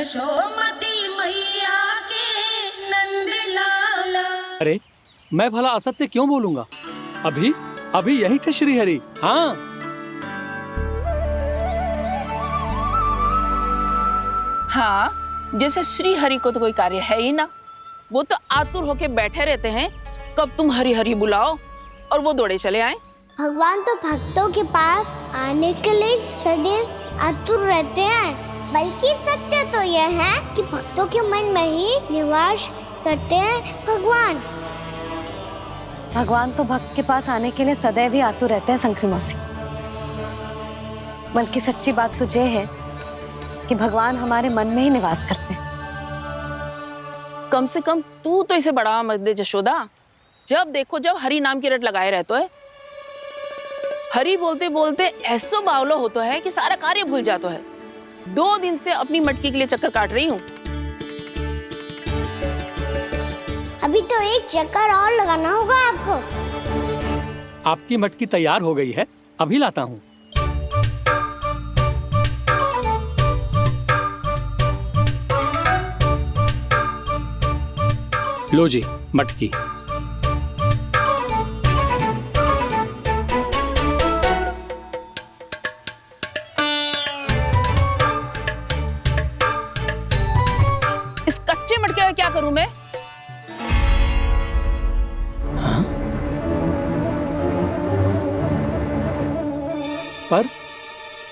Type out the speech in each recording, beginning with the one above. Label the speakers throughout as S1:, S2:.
S1: जशोमती मैया के नंद लाला।
S2: अरे मैं भला असत्य क्यों बोलूंगा? अभी अभी यही थे श्रीहरि। हाँ,
S3: हाँ, जैसे श्री हरि को तो कोई कार्य है ही ना। वो तो आतुर होके बैठे रहते हैं कब तुम हरि हरि बुलाओ और वो दौड़े चले आए।
S4: भगवान तो भक्तों के पास आने के लिए सदैव आतुर रहते हैं। बल्कि सत्य तो यह है कि भक्तों के मन में ही निवास करते हैं भगवान।
S5: भगवान तो भक्त के पास आने के लिए सदैव ही आतुर रहते हैं शंकरी मौसी। बल्कि सच्ची बात तो ये है कि भगवान हमारे मन में ही निवास करते हैं।
S3: कम से कम तू तो इसे बढ़ावा मत दे जशोदा। जब देखो जब हरि नाम की रट लगाए रहते है। हरि बोलते बोलते ऐसो बावलो होता है कि सारा कार्य भूल जाता है। 2 दिन से अपनी मटकी के लिए चक्कर काट रही हूँ।
S4: अभी तो एक चक्कर और लगाना होगा आपको।
S2: आपकी मटकी तैयार हो गई है, अभी लाता हूँ। लो जी मटकी।
S3: इस कच्चे मटके का क्या करूं मैं?
S2: पर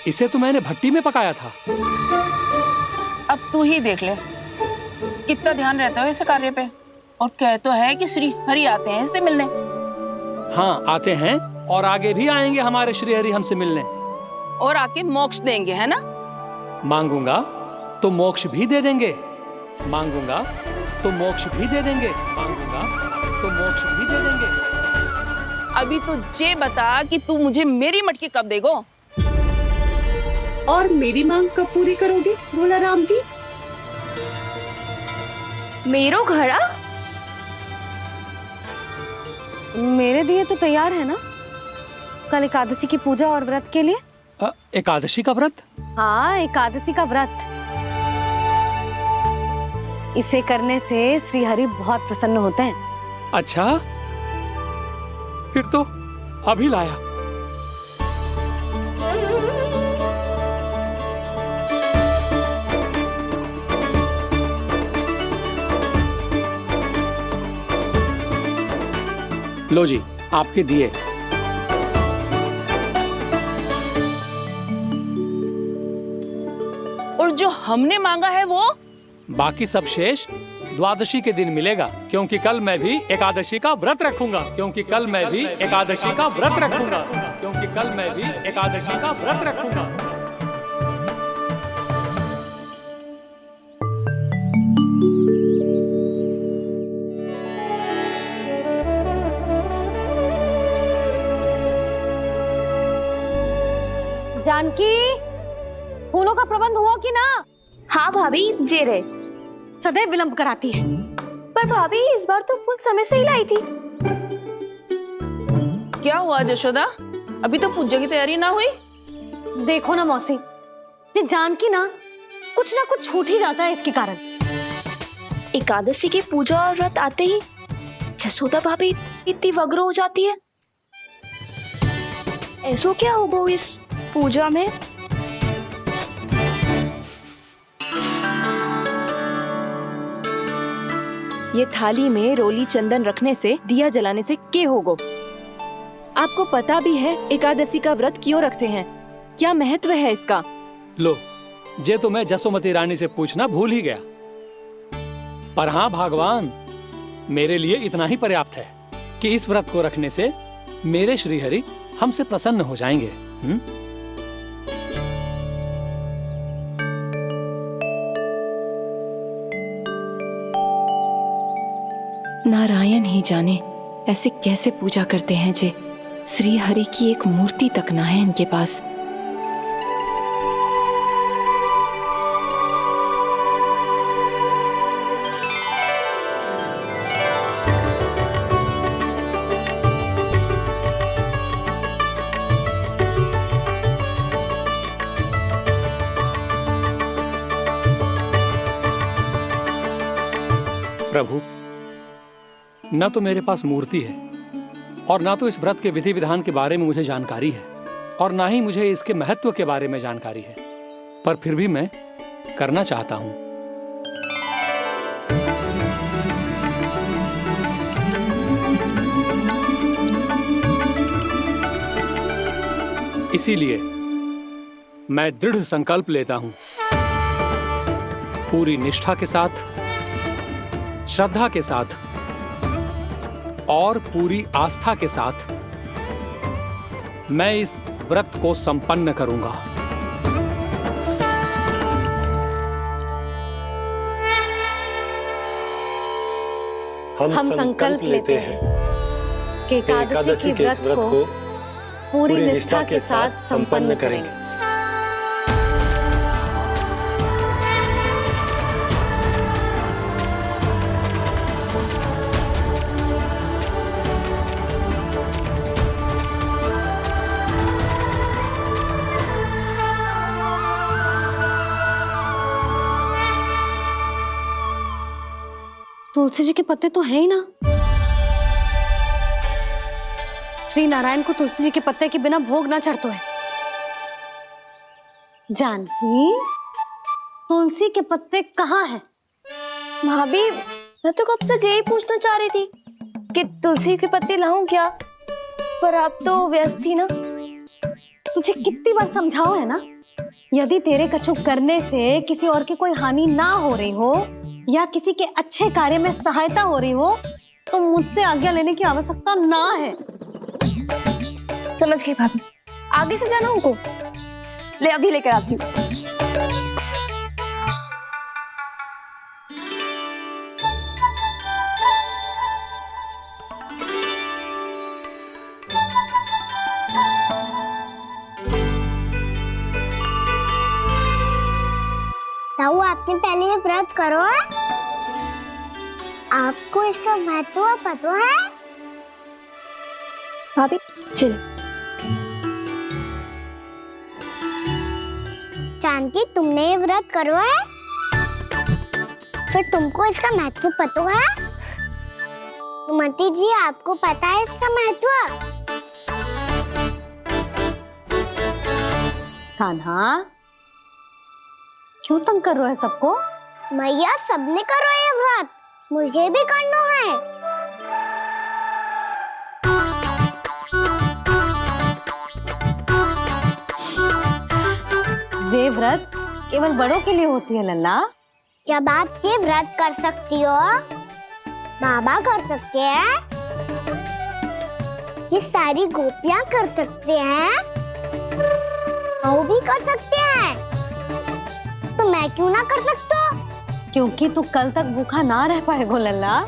S2: इसे तो मैंने भट्टी में पकाया था।
S3: अब तू ही देख ले कितना ध्यान रहता है इस कार्य पे। और कह तो है कि श्री हरि आते हैं इससे मिलने।
S2: हाँ आते हैं और आगे भी आएंगे हमारे श्रीहरि हमसे मिलने।
S3: और आके मोक्ष देंगे, है ना?
S2: मांगूंगा तो मोक्ष भी दे देंगे, मांगूंगा तो मोक्ष भी दे देंगे, मांगूंगा तो मोक्ष भी दे देंगे।
S3: अभी तो ये बता कि तू मुझे मेरी मटकी कब देगो?
S6: और मेरी मांग कब पूरी करोगे भोला राम जी?
S4: मेरो घड़ा
S5: मेरे दिए तो तैयार है ना कल एकादशी की पूजा और व्रत के लिए।
S2: एकादशी का व्रत?
S5: हाँ, एकादशी का व्रत। इसे करने से श्री हरि बहुत प्रसन्न होते हैं।
S2: अच्छा, फिर तो अभी लाया। लो जी आपके दिए।
S3: और जो हमने मांगा है वो?
S2: बाकी सब शेष द्वादशी के दिन मिलेगा, क्योंकि कल मैं भी एकादशी का व्रत रखूंगा, क्योंकि कल मैं भी एकादशी का व्रत रखूंगा, क्योंकि कल मैं भी एकादशी का व्रत रखूंगा।
S5: जानकी, फूलों का प्रबंध हुआ कि ना?
S4: हाँ भाभी, जे रे।
S5: सदैव विलंब कराती है।
S4: पर भाभी इस बार तो फूल समय से ही लाई थी।
S3: क्या हुआ जशोदा? अभी तो पूजा की तैयारी ना हुई?
S5: देखो ना मौसी, ये जानकी ना कुछ छूट ही जाता है इसके कारण।
S7: एकादशी की पूजा और व्रत आते ही जसोदा भाभी इतनी वग्र हो जाती है। ऐसो क्या हो गो इस पूजा में?
S8: ये थाली में रोली चंदन रखने से, दिया जलाने से के होगो? आपको पता भी है एकादशी का व्रत क्यों रखते हैं? क्या महत्व है इसका?
S2: लो, जे तो मैं जसोमती रानी से पूछना भूल ही गया। पर हाँ भगवान, मेरे लिए इतना ही पर्याप्त है कि इस व्रत को रखने से मेरे श्रीहरि हमसे प्रसन्न हो जाएंगे।
S8: नारायण ही जाने ऐसे कैसे पूजा करते हैं जे श्री हरि की एक मूर्ति तक ना है इनके पास।
S2: प्रभु, न तो मेरे पास मूर्ति है और ना तो इस व्रत के विधि विधान के बारे में मुझे जानकारी है और ना ही मुझे इसके महत्व के बारे में जानकारी है, पर फिर भी मैं करना चाहता हूं। इसीलिए मैं दृढ़ संकल्प लेता हूं, पूरी निष्ठा के साथ, श्रद्धा के साथ और पूरी आस्था के साथ मैं इस व्रत को संपन्न करूंगा।
S5: हम संकल्प लेते हैं कि एकादशी के व्रत को पूरी निष्ठा के साथ संपन्न करेंगे। तुलसी जी के पत्ते तो हैं ही ना। श्री नारायण को तुलसी जी के पत्ते के बिना भोग ना चढ़तो है। जानकी, तुलसी के पत्ते कहाँ हैं?
S7: भाभी, मैं तो कब से यही पूछना चाह रही थी कि तुलसी के पत्ते लाऊं क्या, पर आप तो व्यस्त थी ना।
S5: तुझे कितनी बार समझाओ है ना, यदि तेरे कछु करने से किसी और की कोई हानि ना हो रही हो या किसी के अच्छे कार्य में सहायता हो रही हो तो मुझसे आज्ञा लेने की आवश्यकता ना है।
S7: समझ गई भाभी, आगे से जाना उनको। ले अभी लेकर आती हूँ।
S4: ताऊ, आपने पहले ये व्रत करो है? आपको इसका महत्व पता है?
S7: भाभी चल।
S4: जानकी, तुमने ये व्रत करो है? फिर तुमको इसका महत्व पता है? सुमति जी, आपको पता है इसका महत्व?
S5: कान्हा, क्यों तंग कर रहा है सबको?
S4: मैया, सबने करो ये व्रत, मुझे भी करना है।
S5: ये व्रत केवल बड़ों के लिए होती है लल्ला।
S4: जब आप ये व्रत कर सकती हो, बाबा कर सकते हैं, ये सारी गोपियां कर सकते हैं, वो भी कर सकते हैं, तो मैं क्यों ना कर सकता?
S5: क्योंकि तू कल तक भूखा ना रह पाएगा लल्ला।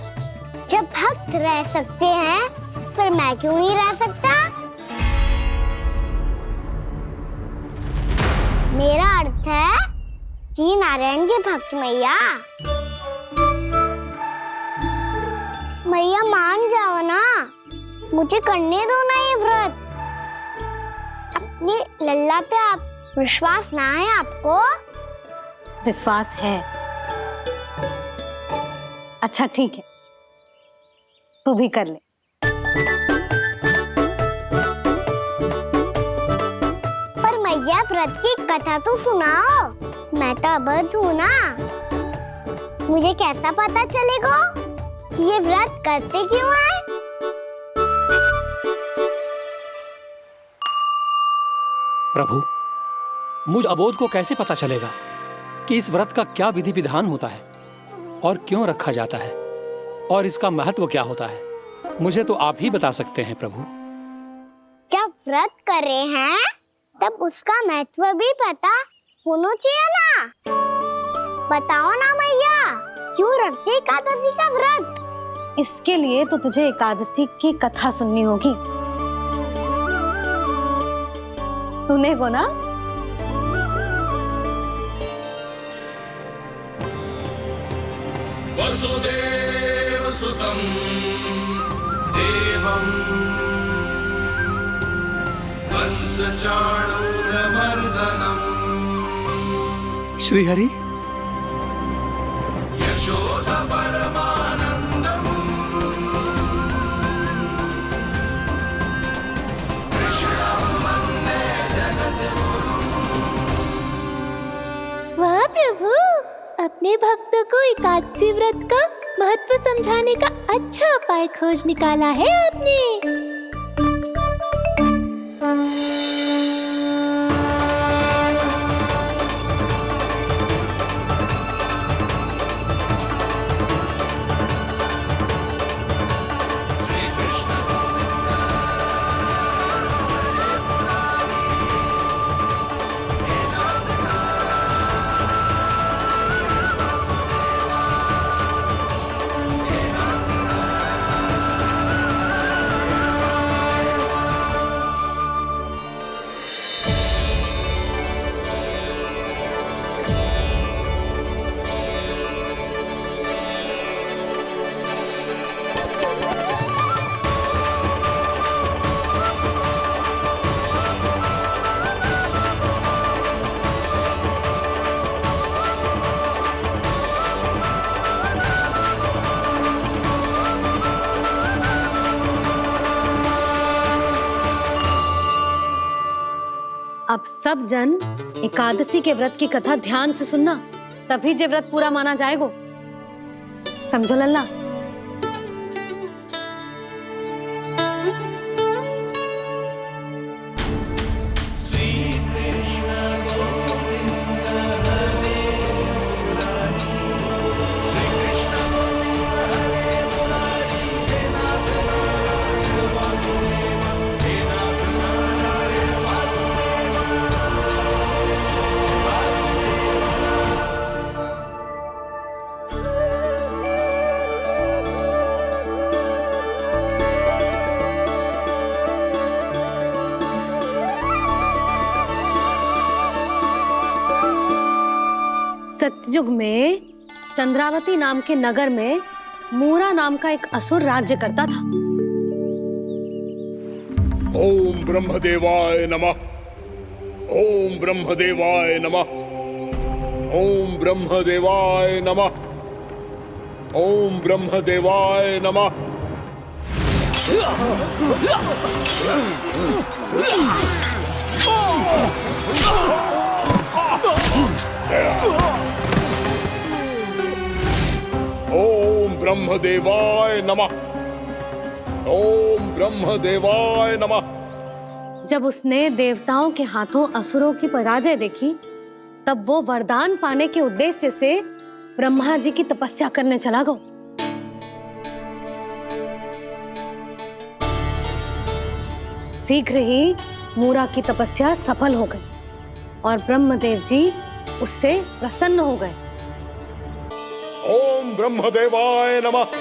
S4: जब भक्त रह सकते हैं, फिर मैं क्यों नहीं रह सकता? मेरा अर्थ है कि नारायण के भक्त मैया, मैया मान जाओ ना, मुझे करने दो ना ये व्रत। अपनी लल्ला पे आप विश्वास ना है आपको?
S5: विश्वास है। अच्छा ठीक है, तू भी कर ले।
S4: पर मैया, व्रत की कथा तो सुनाओ, मैं तो अबध हूँ ना। मुझे कैसा पता चलेगा कि ये व्रत करते क्यों हैं?
S2: प्रभु, मुझ अबोध को कैसे पता चलेगा कि इस व्रत का क्या विधि विधान होता है और क्यों रखा जाता है और इसका महत्व क्या होता है? मुझे तो आप ही बता सकते हैं प्रभु।
S4: जब व्रत कर रहे हैं तब उसका महत्व भी पता होना चाहिए ना। बताओ ना मैया, क्यों रखते एकादशी का व्रत?
S5: इसके लिए तो तुझे एकादशी की कथा सुननी होगी। सुनेगो ना?
S9: वसुदेव सुतं देवं कंसचाणूरमर्दनम्
S2: श्रीहरि,
S9: यशोदा परमानन्दं
S4: अपने भक्तों को एकादशी व्रत का महत्व समझाने का अच्छा उपाय खोज निकाला है आपने।
S5: अब सब जन एकादशी के व्रत की कथा ध्यान से सुनना, तभी जे व्रत पूरा माना जाएगो। समझो लल्ला। सतयुग में चंद्रावती नाम के नगर में मूरा नाम का एक असुर राज्य करता था।
S10: ओम ब्रह्मदेवाय नमः। ओम ब्रह्मदेवाय नमः। ओम ब्रह्मदेवाय नमः। ओम ब्रह्मदेवाय नमः। ओम ब्रह्मदेवाय नमः। ओम ब्रह्मदेवाय नमः।
S5: जब उसने देवताओं के हाथों असुरों की पराजय देखी, तब वो वरदान पाने के उद्देश्य से ब्रह्मा जी की तपस्या करने चला गया। शीघ्र ही मूरा की तपस्या सफल हो गई और ब्रह्मदेव जी उससे प्रसन्न हो गए।
S10: ओम ब्रह्मदेवाय नमः।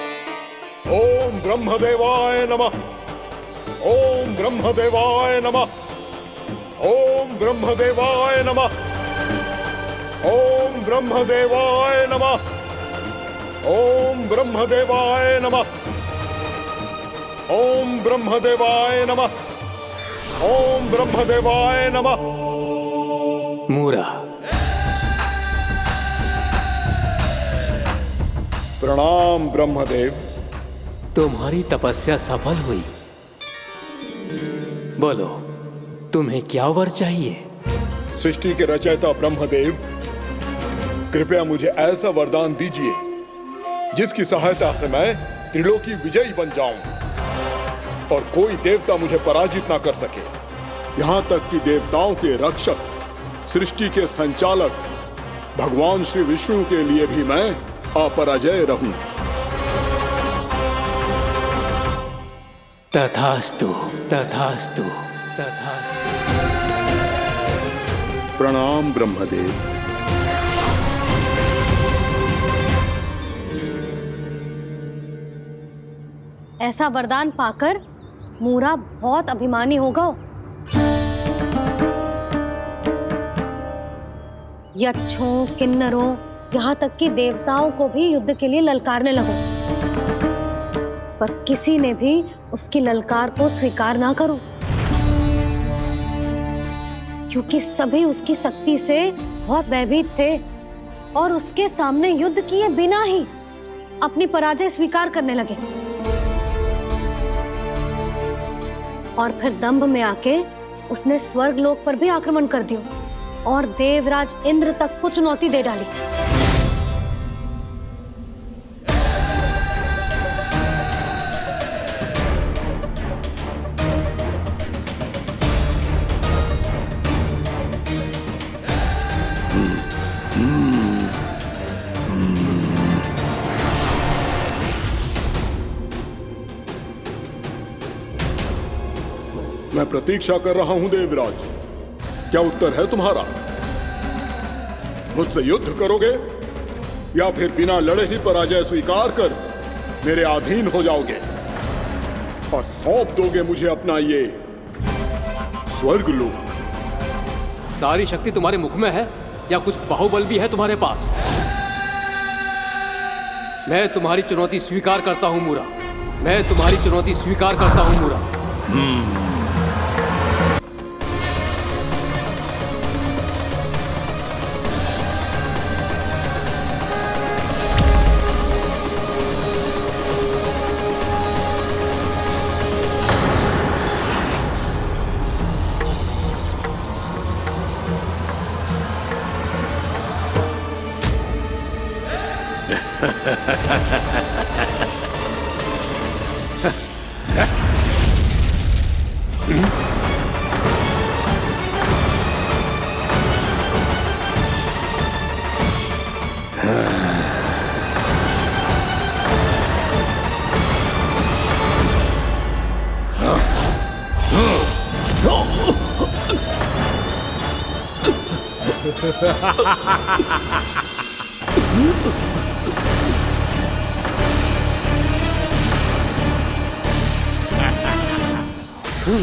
S10: ओम ब्रह्मदेवाय नमः। ओम ब्रह्मदेवाय नमः। ओम ब्रह्मदेवाय नमः। ओम ब्रह्मदेवाय नमः। ओम ब्रह्मदेवाय नमः। ओम ब्रह्मदेवाय नमः। ओम ब्रह्मदेवाय नमः।
S2: मूरा,
S10: प्रणाम ब्रह्मदेव।
S2: तुम्हारी तपस्या सफल हुई। बोलो, तुम्हें क्या वर चाहिए?
S10: सृष्टि के रचयिता ब्रह्मदेव, कृपया मुझे ऐसा वरदान दीजिए जिसकी सहायता से मैं त्रिलोकी विजयी बन जाऊं और कोई देवता मुझे पराजित ना कर सके। यहाँ तक कि देवताओं के रक्षक, सृष्टि के संचालक भगवान श्री विष्णु के लिए भी मैं अपराजय रहूं।
S2: तथास्तु, तथास्तु, तथास्तु।
S10: प्रणाम ब्रह्मदेव।
S5: ऐसा वरदान पाकर मूरा बहुत अभिमानी होगा। यक्षों, किन्नरों, यहाँ तक कि देवताओं को भी युद्ध के लिए ललकारने लगो, पर किसी ने भी उसकी ललकार को स्वीकार ना करो, क्योंकि सभी उसकी शक्ति से बहुत भयभीत थे और उसके सामने युद्ध किए बिना ही अपनी पराजय स्वीकार करने लगे। और फिर दंभ में आके उसने स्वर्ग लोक पर भी आक्रमण कर दिया और देवराज इंद्र तक को चुनौती दे डाली।
S10: मैं प्रतीक्षा कर रहा हूं देवराज। क्या उत्तर है तुम्हारा? मुझसे युद्ध करोगे या फिर बिना लड़े ही पराजय स्वीकार कर मेरे अधीन हो जाओगे और सौंप दोगे मुझे अपना ये स्वर्ग लोक?
S11: सारी शक्ति तुम्हारे मुख में है या कुछ बाहुबल भी है तुम्हारे पास? मैं तुम्हारी चुनौती स्वीकार करता हूं मूरा। मैं तुम्हारी चुनौती स्वीकार करता हूं मूरा।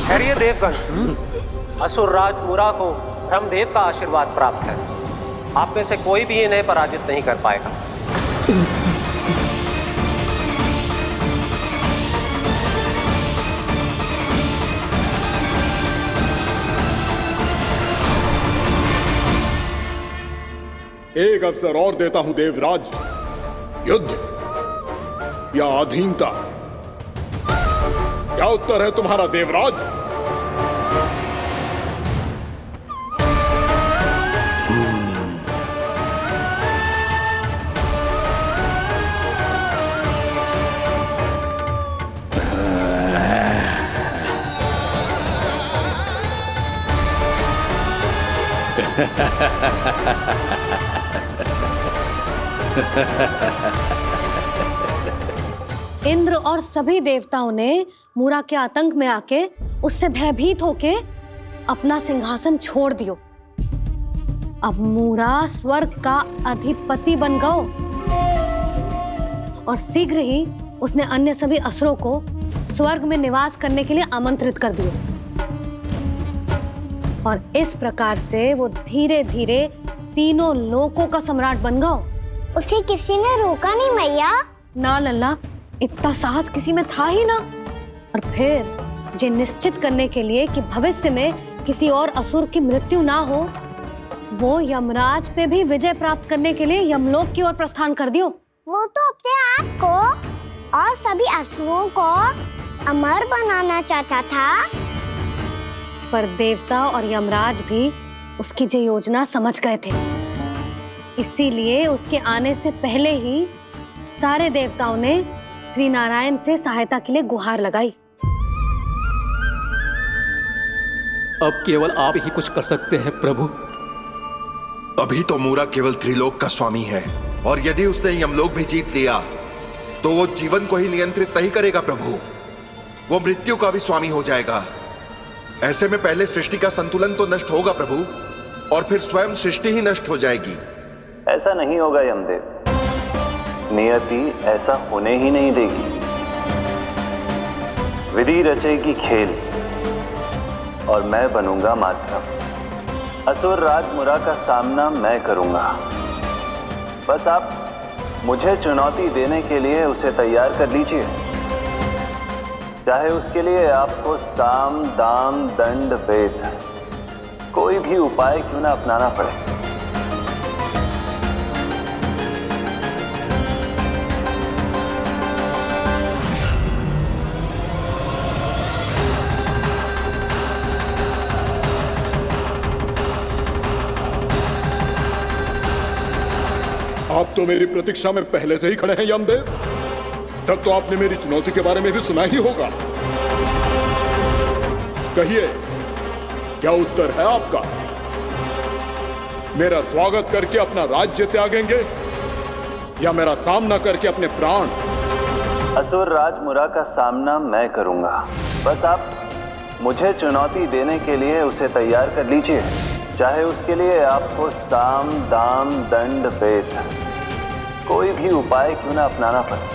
S12: खैरिए देवगण, असुरराज मूरा को ब्रह्मदेव का आशीर्वाद प्राप्त है। आप में से कोई भी इन्हें पराजित नहीं कर पाएगा।
S10: एक अवसर और देता हूं देवराज। युद्ध या अधीनता, क्या उत्तर है तुम्हारा देवराज?
S5: इंद्र और सभी देवताओं ने मूरा के आतंक में आके उससे भयभीत होके अपना सिंहासन छोड़ दियो। अब मूरा स्वर्ग का अधिपति बन गयो और शीघ्र ही उसने अन्य सभी असुरों को स्वर्ग में निवास करने के लिए आमंत्रित कर दियो। और इस प्रकार से वो धीरे धीरे तीनों लोकों का सम्राट बन गयो।
S4: उसे किसी ने रोका नहीं मैया?
S5: ना लल्ला, इतना साहस किसी में था ही ना। और फिर जे निश्चित करने के लिए कि भविष्य में किसी और असुर की मृत्यु ना हो, वो यमराज पे भी विजय प्राप्त करने के लिए यमलोक की ओर प्रस्थान कर दियो।
S4: वो तो अपने आप को और सभी असुरों को अमर बनाना चाहता था।
S5: पर देवता और यमराज भी उसकी ये योजना समझ गए थे। इसीलिए उसके आने से पहले ही सारे देवताओं ने श्री नारायण से सहायता के लिए गुहार लगाई।
S11: अब केवल आप ही कुछ कर सकते हैं प्रभु।
S13: अभी तो मूरा केवल त्रिलोक का स्वामी है, और यदि उसने यमलोक भी जीत लिया तो वो जीवन को ही नियंत्रित नहीं करेगा प्रभु, वो मृत्यु का भी स्वामी हो जाएगा। ऐसे में पहले सृष्टि का संतुलन तो नष्ट होगा प्रभु, और फिर स्वयं सृष्टि ही नष्ट हो जाएगी।
S14: ऐसा नहीं होगा यमदेव, नियति ऐसा होने ही नहीं देगी। विधि रचेगी खेल और मैं बनूंगा माध्यम। असुर राज मूरा का सामना मैं करूंगा। बस आप मुझे चुनौती देने के लिए उसे तैयार कर लीजिए, चाहे उसके लिए आपको साम दाम दंड भेद कोई भी उपाय क्यों ना अपनाना पड़े।
S10: आप तो मेरी प्रतीक्षा में पहले से ही खड़े हैं यमदेव। तब तो आपने मेरी चुनौती के बारे में भी सुना ही होगा। कहिए, क्या उत्तर है आपका? मेरा स्वागत करके अपना राज्य त्यागेंगे या मेरा सामना करके अपने प्राण?
S14: असुर राज मूरा का सामना मैं करूंगा। बस आप मुझे चुनौती देने के लिए उसे तैयार कर लीजिए, चाहे उसके लिए आपको साम दाम दंड भेद कोई भी उपाय क्यों ना अपनाना पड़े।